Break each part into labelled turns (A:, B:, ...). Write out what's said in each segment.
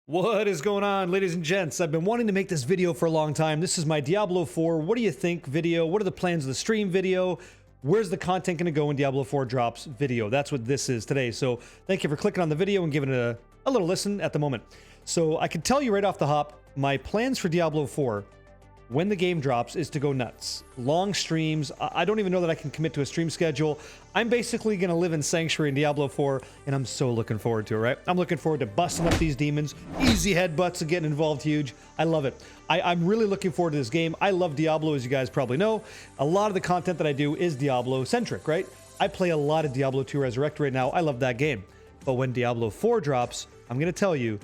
A: What is going on, ladies and gents? I've been wanting to make this video for a long time. This is my Diablo 4 what do you think video. What are the plans of the stream video? Where's the content going to go when Diablo 4 drops video? That's what this is today. So thank you for clicking on the video and giving it a little listen at the moment. So I can tell you right off the hop, my plans for Diablo 4 when the game drops is to go nuts. Long streams. I don't even know that I can commit to a stream schedule. I'm basically going to live in Sanctuary in Diablo 4, and I'm so looking forward to it, right? I'm looking forward to busting up these demons, easy headbutts and getting involved huge. I love it. I'm really looking forward to this game. I love Diablo, as you guys probably know. A lot of the content that I do is Diablo-centric, right? I play a lot of Diablo 2 Resurrect right now. I love that game. But when Diablo 4 drops, I'm going to tell you,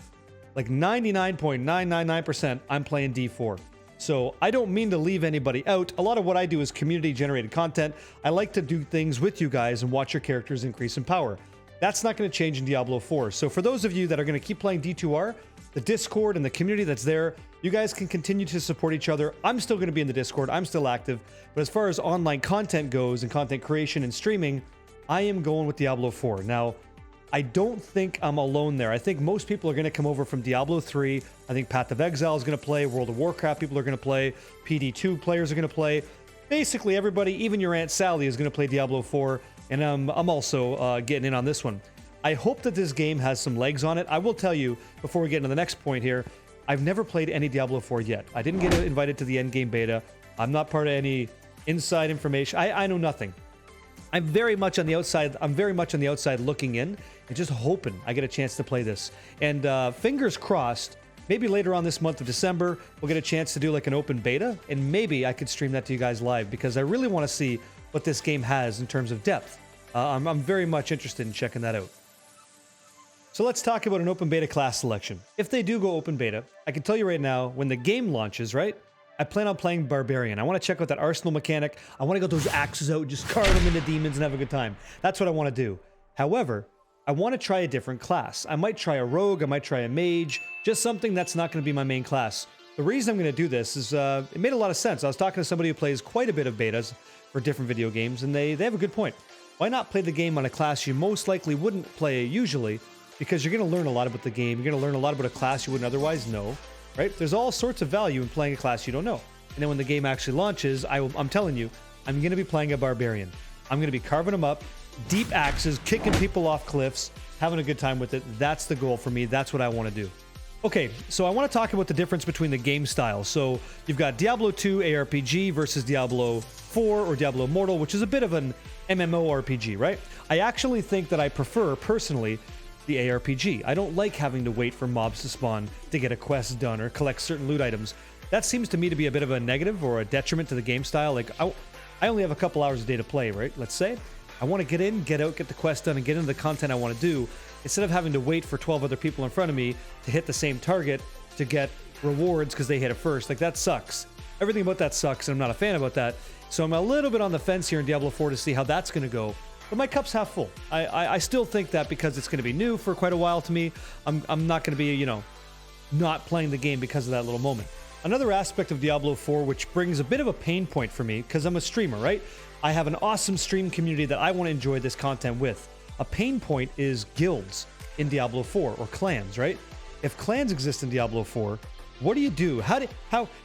A: like 99.999%, I'm playing D4. So I don't mean to leave anybody out. A lot of what I do is community generated content. I like to do things with you guys and watch your characters increase in power. That's not going to change in Diablo 4. So for those of you that are going to keep playing D2R, the Discord and the community that's there, you guys can continue to support each other. I'm still going to be in the Discord. I'm still active. But as far as online content goes and content creation and streaming, I am going with Diablo 4. Now, I don't think I'm alone there. I think most people are going to come over from Diablo 3. I think Path of Exile is going to play. World of Warcraft people are going to play. PD2 players are going to play. Basically, everybody, even your Aunt Sally, is going to play Diablo 4. And I'm also getting in on this one. I hope that this game has some legs on it. I will tell you, before we get into the next point here, I've never played any Diablo 4 yet. I didn't get invited to the endgame beta. I'm not part of any inside information. I know nothing. I'm very much on the outside. I'm very much on the outside looking in and just hoping I get a chance to play this. And fingers crossed, maybe later on this month of December, we'll get a chance to do like an open beta, and maybe I could stream that to you guys live because I really want to see what this game has in terms of depth. I'm very much interested in checking that out. So let's talk about an open beta class selection. If they do go open beta, I can tell you right now, when the game launches, right? I plan on playing Barbarian. I want to check out that arsenal mechanic. I want to get those axes out, just carve them into demons and have a good time. That's what I want to do. However, I want to try a different class. I might try a rogue, I might try a mage, just something that's not going to be my main class. The reason I'm going to do this is, it made a lot of sense. I was talking to somebody who plays quite a bit of betas for different video games, and they have a good point. Why not play the game on a class you most likely wouldn't play usually? Because you're going to learn a lot about the game. You're going to learn a lot about a class you wouldn't otherwise know. Right? There's all sorts of value in playing a class you don't know. And then when the game actually launches, I'm telling you, I'm going to be playing a Barbarian. I'm going to be carving them up, deep axes, kicking people off cliffs, having a good time with it. That's the goal for me. That's what I want to do. Okay, so I want to talk about the difference between the game styles. So you've got Diablo 2 ARPG versus Diablo 4 or Diablo Immortal, which is a bit of an MMORPG, right? I actually think that I prefer, personally, the ARPG. I don't like having to wait for mobs to spawn to get a quest done or collect certain loot items. That seems to me to be a bit of a negative or a detriment to the game style. Like, I only have a couple hours a day to play, right? Let's say. I want to get in, get out, get the quest done, and get into the content I want to do, instead of having to wait for 12 other people in front of me to hit the same target to get rewards because they hit it first. Like, that sucks. Everything about that sucks, and I'm not a fan about that. So I'm a little bit on the fence here in Diablo 4 to see how that's going to go. But my cup's half full. I still think that because it's going to be new for quite a while to me, I'm not going to be, not playing the game because of that little moment. Another aspect of Diablo 4, which brings a bit of a pain point for me, because I'm a streamer, right? I have an awesome stream community that I want to enjoy this content with. A pain point is guilds in Diablo 4, or clans, right? If clans exist in Diablo 4, what do you do? How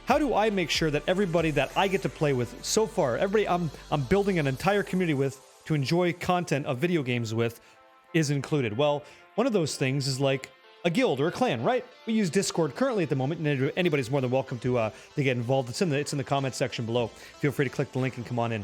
A: do I make sure that everybody that I get to play with so far, everybody I'm building an entire community with, to enjoy content of video games with, is included? Well, one of those things is like a guild or a clan, right? We use Discord currently at the moment, and anybody's more than welcome to get involved. It's in the comment section below. Feel free to click the link and come on in.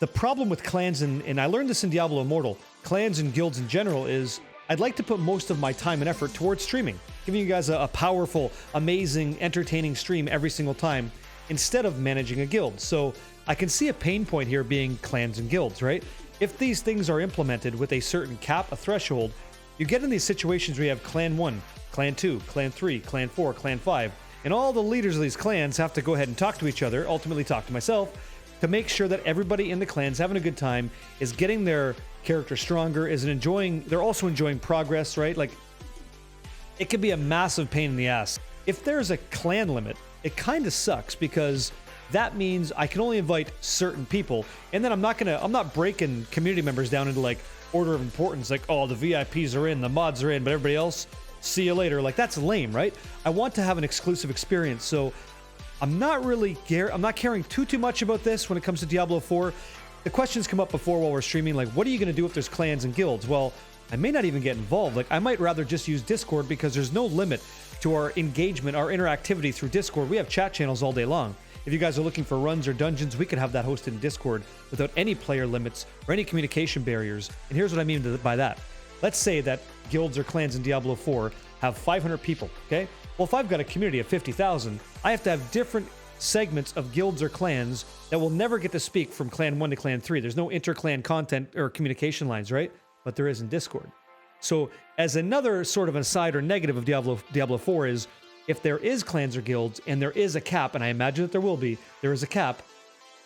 A: The problem with clans, and I learned this in Diablo Immortal, clans and guilds in general, is I'd like to put most of my time and effort towards streaming, giving you guys a powerful, amazing, entertaining stream every single time, instead of managing a guild. So I can see a pain point here being clans and guilds, right? If these things are implemented with a certain cap, a threshold, you get in these situations where you have clan 1, clan 2, clan 3, clan 4, clan 5, and all the leaders of these clans have to go ahead and talk to each other, ultimately talk to myself, to make sure that everybody in the clans having a good time, is getting their character stronger, they're also enjoying progress, right? Like, it can be a massive pain in the ass. If there's a clan limit, it kind of sucks, because that means I can only invite certain people, and then I'm not breaking community members down into like order of importance, like, oh, the VIPs are in, the mods are in, but everybody else see you later. Like, that's lame, right? I want to have an exclusive experience. So I'm not caring too much about this when it comes to Diablo 4. The questions come up before while we're streaming, like, what are you going to do if there's clans and guilds? Well, I may not even get involved. Like, I might rather just use Discord because there's no limit to our engagement, our interactivity through Discord. We have chat channels all day long. If you guys are looking for runs or dungeons, we could have that hosted in Discord without any player limits or any communication barriers. And here's what I mean by that. Let's say that guilds or clans in Diablo 4 have 500 people, okay? Well, if I've got a community of 50,000, I have to have different segments of guilds or clans that will never get to speak from clan 1 to clan 3. There's no inter-clan content or communication lines, right? But there is in Discord. So as another sort of aside or negative of Diablo 4 is, if there is clans or guilds and there is a cap, and I imagine that there will be, there is a cap,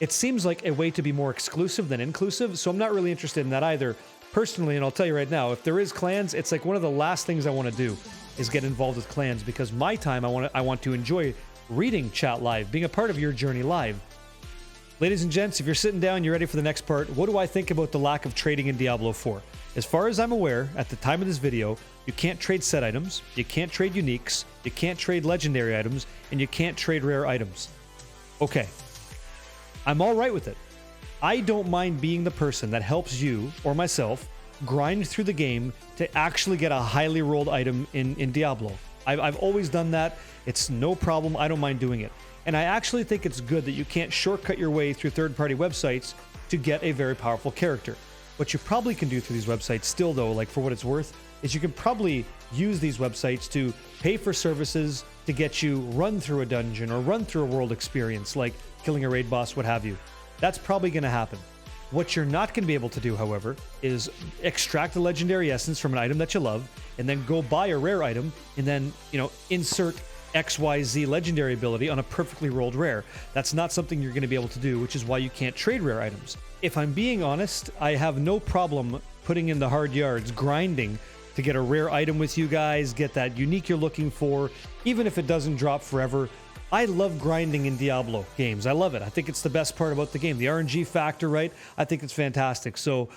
A: it seems like a way to be more exclusive than inclusive. So I'm not really interested in that either. Personally, and I'll tell you right now, if there is clans, it's like one of the last things I want to do is get involved with clans, because my time I want to enjoy reading chat live, being a part of your journey live. Ladies and gents, if you're sitting down, you're ready for the next part. What do I think about the lack of trading in Diablo 4? As far as I'm aware, at the time of this video, you can't trade set items, you can't trade uniques, you can't trade legendary items, and you can't trade rare items. Okay, I'm all right with it. I don't mind being the person that helps you or myself grind through the game to actually get a highly rolled item in Diablo. I've always done that. It's no problem. I don't mind doing it. And I actually think it's good that you can't shortcut your way through third-party websites to get a very powerful character. What you probably can do through these websites still, though, like for what it's worth, is you can probably use these websites to pay for services to get you run through a dungeon or run through a world experience, like killing a raid boss, what have you. That's probably going to happen. What you're not going to be able to do, however, is extract a legendary essence from an item that you love and then go buy a rare item and then, insert XYZ legendary ability on a perfectly rolled rare. That's not something you're going to be able to do, which is why you can't trade rare items. If I'm being honest, I have no problem putting in the hard yards, grinding to get a rare item with you guys, get that unique you're looking for, even if it doesn't drop forever. I love grinding in Diablo games. I love it. I think it's the best part about the game. The RNG factor, right? I think it's fantastic. So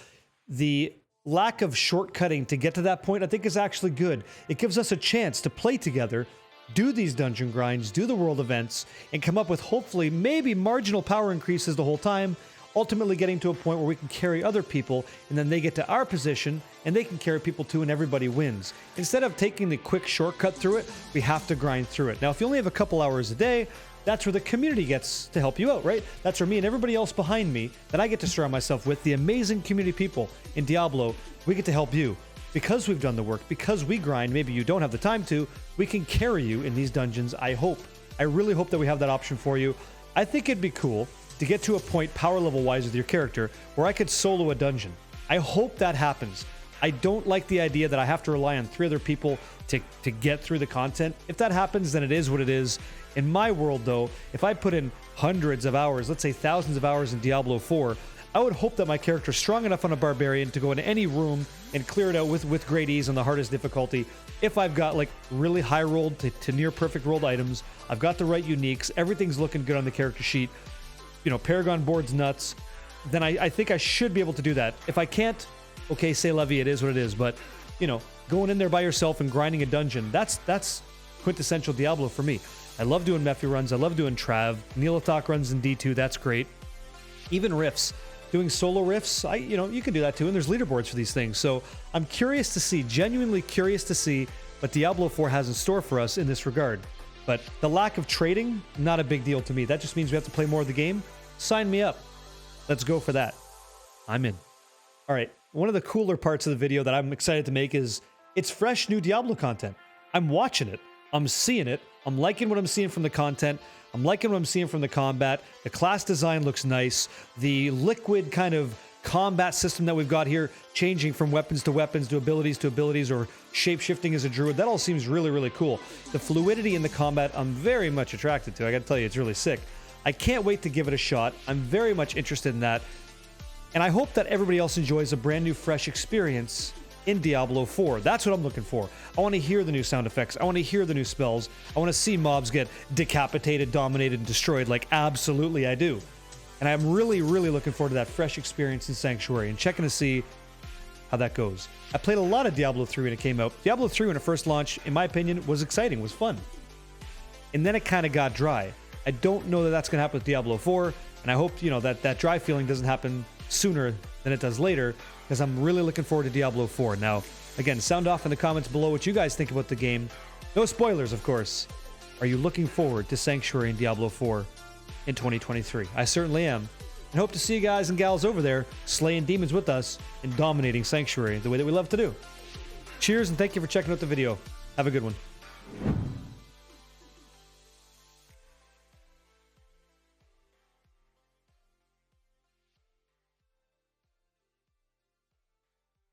A: the lack of shortcutting to get to that point, I think is actually good. It gives us a chance to play together, do these dungeon grinds, do the world events, and come up with hopefully maybe marginal power increases the whole time, ultimately getting to a point where we can carry other people, and then they get to our position, and they can carry people too, and everybody wins. Instead of taking the quick shortcut through it, we have to grind through it. Now, if you only have a couple hours a day, that's where the community gets to help you out, right? That's where me and everybody else behind me that I get to surround myself with, the amazing community people in Diablo, we get to help you. Because we've done the work, because we grind, maybe you don't have the time to, we can carry you in these dungeons, I hope. I really hope that we have that option for you. I think it'd be cool to get to a point power level wise with your character where I could solo a dungeon. I hope that happens. I don't like the idea that I have to rely on 3 other people to get through the content. If that happens, then it is what it is. In my world, though, if I put in hundreds of hours, let's say thousands of hours in Diablo 4, I would hope that my character is strong enough on a barbarian to go into any room and clear it out with great ease on the hardest difficulty. If I've got like really high rolled to near perfect rolled items, I've got the right uniques, everything's looking good on the character sheet, Paragon board's nuts, then I think I should be able to do that. If I can't, okay, say la vie, it is what it is. But, going in there by yourself and grinding a dungeon, that's quintessential Diablo for me. I love doing Mephi runs. I love doing Trav. Neelathok runs in D2. That's great. Even riffs. Doing solo riffs, you can do that too. And there's leaderboards for these things. So I'm curious to see, genuinely curious to see what Diablo 4 has in store for us in this regard. But the lack of trading, not a big deal to me. That just means we have to play more of the game. Sign me up. Let's go for that. I'm in. All right. One of the cooler parts of the video that I'm excited to make is it's fresh new Diablo content. I'm watching it. I'm seeing it. I'm liking what I'm seeing from the content. I'm liking what I'm seeing from the combat. The class design looks nice. The liquid kind of combat system that we've got here, changing from weapons to abilities, or shape-shifting as a druid, that all seems really, really cool. The fluidity in the combat, I'm very much attracted to. I gotta tell you, it's really sick. I can't wait to give it a shot. I'm very much interested in that. And I hope that everybody else enjoys a brand new, fresh experience in Diablo 4. That's what I'm looking for. I want to hear the new sound effects. I want to hear the new spells. I want to see mobs get decapitated, dominated, and destroyed. Like, absolutely I do. And I'm really, really looking forward to that fresh experience in Sanctuary and checking to see how that goes. I played a lot of Diablo 3 when it came out. Diablo 3 when it first launched, in my opinion, was exciting, was fun. And then it kind of got dry. I don't know that that's going to happen with Diablo 4, and I hope, you know, that dry feeling doesn't happen sooner than it does later, because I'm really looking forward to Diablo 4. Now, again, sound off in the comments below what you guys think about the game. No spoilers, of course. Are you looking forward to Sanctuary and Diablo 4 in 2023? I certainly am. And hope to see you guys and gals over there slaying demons with us and dominating Sanctuary the way that we love to do. Cheers, and thank you for checking out the video. Have a good one.